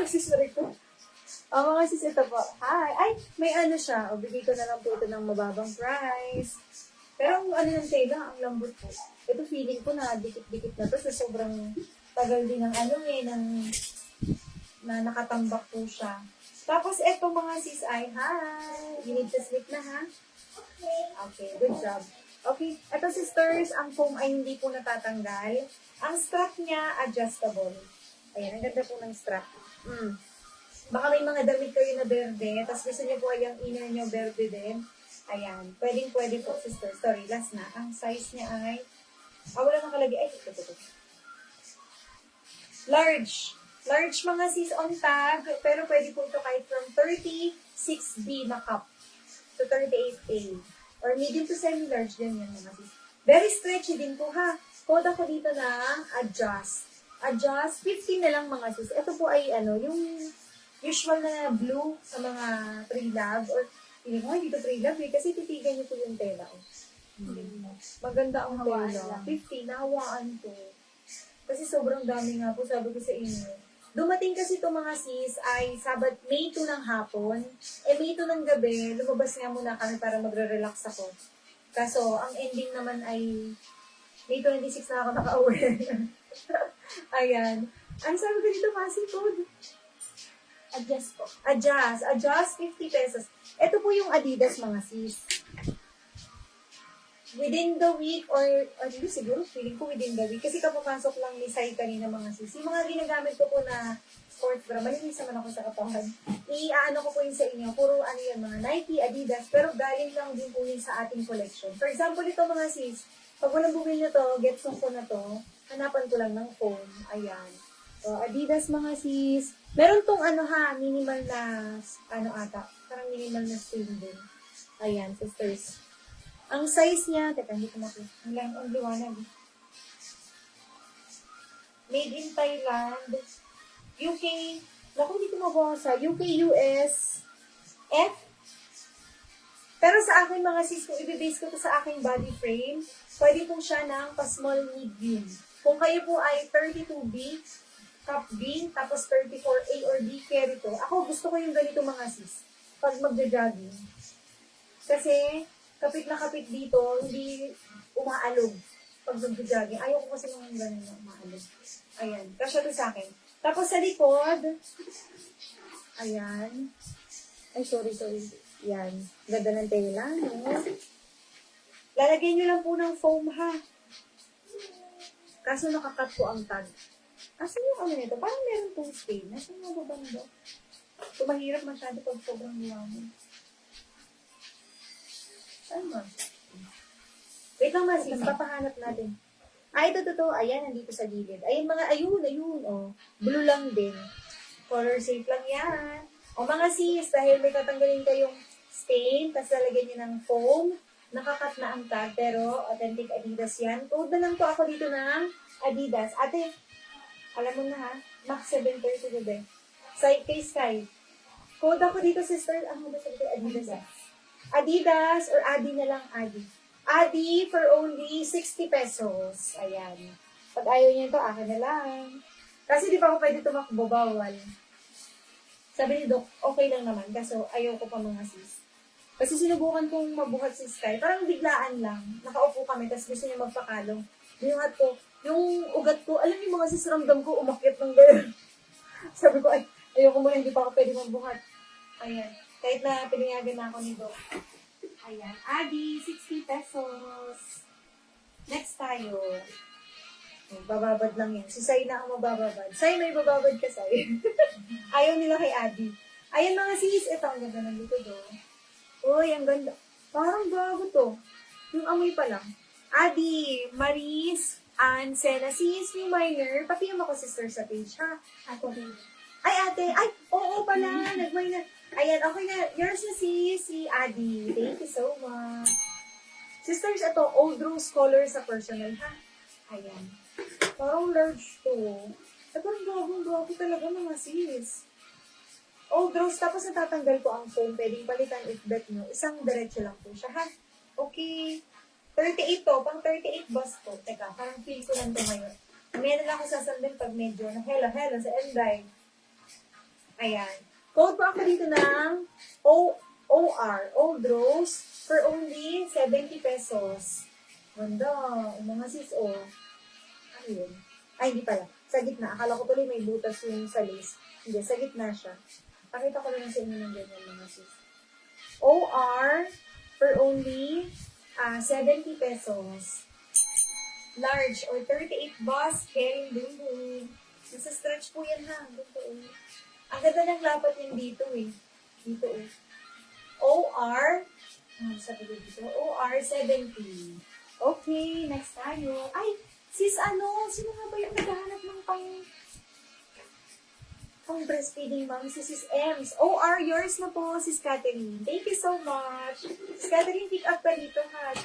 mga sis na rin po. Mga sis, ito po. Hi! Ay, may ano siya. O, bigay ko na lang po ito ng mababang price. Pero ang ano ng tela, ang lambot po. Ito feeling ko na dikit-dikit na to. So, sobrang tagal din ng ano na nakatambak po siya. Tapos, ito mga sis ay, hi! You need to sleep na, ha? Okay, good job. Okay, ito sisters, ang foam ay hindi po natatanggal. Ang strap niya, adjustable. Ayan, ang ganda po ng strap. Baka may mga damit kayo na berde, tapos gusto niyo po ay ang inner niyo berde din. Ayan, pwede po sisters. Sorry, last na. Ang size niya ay, wala nakalagay. Ay, ito. Large. Large mga sis on tag, pero pwede po ito kahit from 36B na cup to 38A. Or medium to semi-large din yan mga sis. Very stretchy din po ha. Code ako dito ng adjust. Adjust, 15 na lang mga sis. Ito po ay yung usual na blue sa mga pre-love. Or hindi to pre-love kasi titigan niyo po yung tela. Maganda ang tela. 50, nahawaan to. Kasi sobrang dami nga po, sabi ko sa inyo. Dumating kasi ito mga sis ay May 2 ng hapon. May 2 ng gabi, lumabas nga muna kami para magre-relax ako. Kaso, ang ending naman ay May 26 na ako naka-uwi. Ayan. Ano sabi ko dito, Masi Code? Adjust po. Adjust 50 pesos. Ito po yung Adidas mga sis. Within the week or siguro feeling ko within the week kasi kapapasok lang ni Sai kanina mga sis. Yung mga ginagamit ko po na sports bra, malinis naman ako sa katawan. Iaano ko po yun sa inyo. Puro yan, mga Nike, Adidas, pero galing lang din po yun sa ating collection. For example, ito mga sis, pag walang bumili nyo to, gets ko na to, hanapan ko lang ng foam. Ayan. So, Adidas mga sis. Meron tong minimal na, parang minimal na stain din. Ayan, sisters. Ang size niya, teka, hindi ko makita. Ang liwanag. Made in Thailand. UK, naku, hindi ko mabasa. UK, US, F. Pero sa akin mga sis, kung i-base ko to sa aking body frame, pwede po siya ng pa-small medium. Kung kayo po ay 32B, cup B, tapos 34A or B, carry to. Ako, gusto ko yung ganito mga sis. Pag magja-jogging. Kasi, kapit na kapit dito, hindi umaalog pag nag-jogging. Ayaw ko kasi nung ganun na umaalog. Ayan. Kasya to sa akin. Tapos sa likod, ayan. Ay, sorry. Yan. Ganda ng tela, no? Lalagyan nyo lang po ng foam, ha? Kaso nakakat po ang tag. Asan yung nito? Parang meron pong stain. Asan yung babando? So, mahirap masyado pag sobrang liwanag. Ano? Wait lang masis, papahanap natin. Ito. Ayan, nandito sa gilid. Ayun, oh. Blue lang din. Color safe lang yan. O mga sis, dahil may tatanggalin kayong stain, tapos lalagyan nyo ng foam, nakakat na ang tag, pero authentic Adidas yan. Code na lang po ako dito ng Adidas. Ate, alam mo na ha, Max 730 gabi. Kay Sky. Code ako dito, sister. Ano ba sabi ko? Adidas. Adidas or Adi na lang, Adi. Adi for only 60 pesos. Ayan. Pag ayaw niyo ito, akin na lang. Kasi di pa ako pwede tumakbo, bawal. Sabi ni Doc, okay lang naman. Kaso ayaw ko pa mga sis. Kasi sinubukan kong mabuhat si Sky. Parang biglaan lang. Nakaupo kami, tapos gusto niya magpakalong. Yung ugat ko, alam niyo mga sis, ramdam ko, umakyat ng gano'n. Sabi ko, ayaw ko muna, hindi pa ako pwede magbuhat. Ayan. Kahit na pinayagan na ako ni Doc. Ayan. Adi, 60 pesos. Next tayo. Bababad lang yan. Si Sai na ang mabababad. Sai, may bababad ka, Sai. Ayaw nila kay Adi. Ayan mga sis. Ito, ang ganda ng likod, oh. Uy, ang ganda. Parang bago to. Yung amoy pa lang. Adi, Maris, Ann, Sena, sis, yung minor. Pati yung ako sister sa page, ha? Ako din. Ay, ate. Ay, oo pala. Nag-minor. Ayan, okay na. Yours na si Adi. Thank you so much. Sisters, ito, old rose color sa personal, ha? Ayan. Parang large to. Parang gagong-gago talaga mga sis. Old rose, tapos natatanggal ko ang foam. Pwedeng palitan if bet nyo. Isang diretso lang po siya, ha? Okay. 38 to. Pang 38 bus to. Teka, parang feel ko lang to ngayon. Meron lang ako sasandal pag medyo na hela sa enday. Ayan. Code po ako dito ng OR, Old Rose, for only 70 pesos. Ganda. Mga sis, oh. Ano yun? Ay, hindi pala. Sa gitna. Akala ko tuloy may butas yung sa lace. Hindi, sa gitna siya. Pakita ko lang sa inyo ng ganyan, mga sis. OR, for only 70 pesos. Large or 38 boss, Kering Dungun. Nasa stretch po yan ha. Dito eh. Ang ganda ng lapat yung dito eh. Dito eh. OR, sabi ko dito, OR 70. Okay, next tayo. Ay, sis ano, sino nga ba yung naghahanap ng pang breastfeeding mom? Si Sis Ems. OR, yours na po, Sis Catherine. Thank you so much. Sis Catherine, pick up ka dito ha.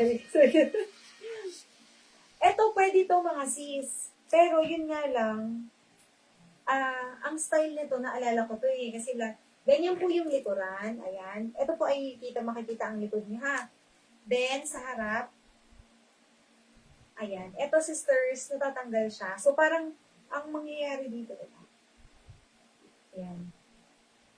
Eto, pwede to mga sis. Pero yun nga lang, ang style nito, naalala ko to eh. Kasi ganyan po yung likuran. Ayan. Ito po ay makikita ang likod niya ha. Then, sa harap, ayan. Ito, sisters, natatanggal siya. So, parang, ang mangyayari dito, diba? Ayan.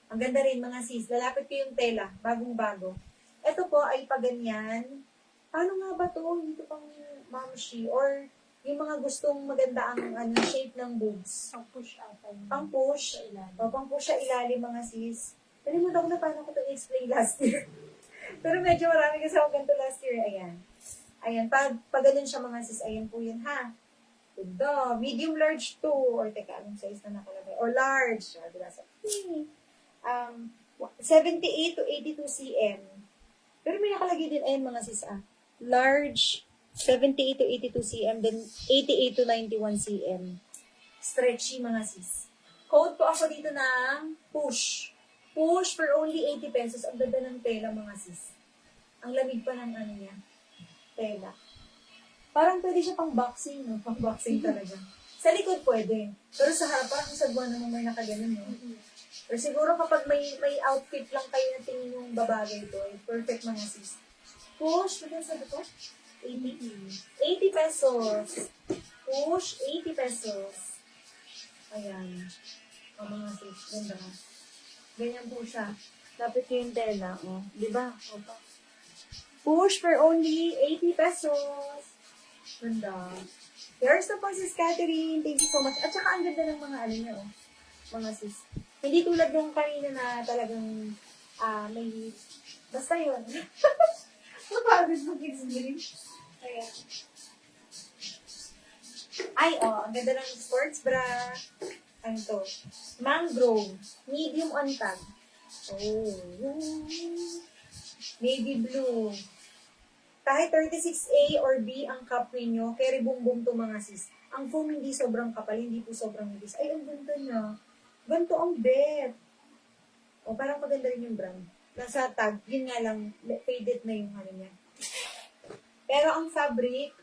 Ang ganda rin, mga sis. Lalapit ko yung tela. Bagong-bago. Ito po ay paganyan. Paano nga ba to? Hindi to pang mamshi. Or, yung mga gustong maganda ang shape ng boobs. Pang-push ata. Pang-push. Pang-push sa ilalim, mga sis. Nalimutan ko na paano ko ito i-explain last year. Pero medyo marami kasi ako ganito last year. Ayan. Ayan. Pag ganun siya, mga sis, ayan po yun, ha? Ganda. Medium, large to. Or teka, anong size na nakalagay? Or large. Diba? 78 to 82 cm. Pero may nakalagay din, ayan, mga sis, large, 78 to 82 cm, then 88 to 91 cm. Stretchy, mga sis. Code po ako dito ng push. Push for only 80 pesos. Ang ganda ng tela, mga sis. Ang lamig pa ng ano niya. Tela. Parang pwede siya pang boxing, no? Pang boxing talaga. Sa likod pwede. Pero sa harap, parang sa buwan naman may nakaganon, no? Pero siguro kapag may outfit lang kayo na tingin yung babagay ito, perfect, mga sis. Push, magkano sabi ko? 80 pesos. Push, 80 pesos. Ayan. O, mga sis, ganda nga. Ganyan po siya. Lapit ko yung tela. O, diba? Opa. Push for only 80 pesos. Ganda. Here's the po, Sis Catherine. Thank you so much. At saka ang ganda ng mga ano niya, oh. Mga sis. Hindi tulad ng kanina na talagang may... Basta yun. Napagod mag-explain. Ayan. Ay, oh, ang ganda ng sports bra. Ano to? Mangrove. Medium on tag. Oh. Navy blue. Kahit 36A or B ang cup ninyo, carry bumbum to, mga sis. Ang foam hindi sobrang kapal, hindi po sobrang nipis. Ay, ang ganda na. Ganito ang bet. O, parang maganda rin yung brand. Nasa tag, yun nga lang, faded na yung ano niya. Pero ang fabric,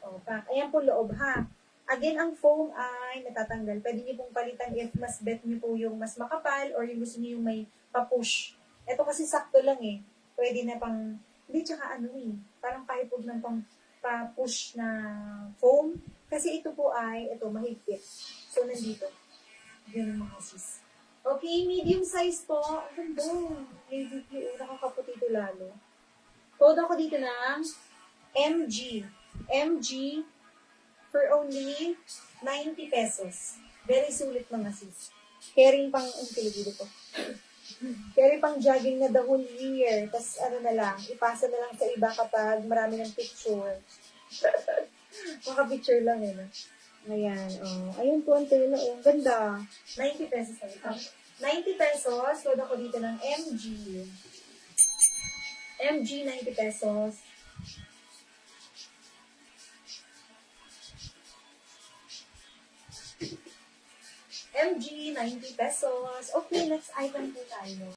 ayan po loob, ha. Again, ang foam ay natatanggal. Pwede niyo pong palitan if mas bet niyo po yung mas makapal or yung gusto niyo yung may pa-push. Ito kasi sakto lang eh. Pwede na pang, hindi tsaka ano eh. Parang kahit po ng pang pa-push na foam. Kasi ito po ay, ito, mahigpit. So, nandito. Yun ang mga sis. Okay, medium size po. Ang ganda. Navy blue. Nakakaputi ito lalo. Code ako dito ng MG. MG for only 90 pesos. Very sulit, mga sis. Carrying pang, ang kiligilo ko. Carry pang jogging na the whole year. Tapos ano na lang, ipasa na lang sa iba kapag marami ng picture. Maka-picture lang eh. No? Ayan, oh. Ayun po ang tela. Oh, ang ganda. 90 pesos na ito. 90 pesos. Load ako dito ng MG. MG, 90 pesos. MG, 90 pesos. Okay, next item po tayo.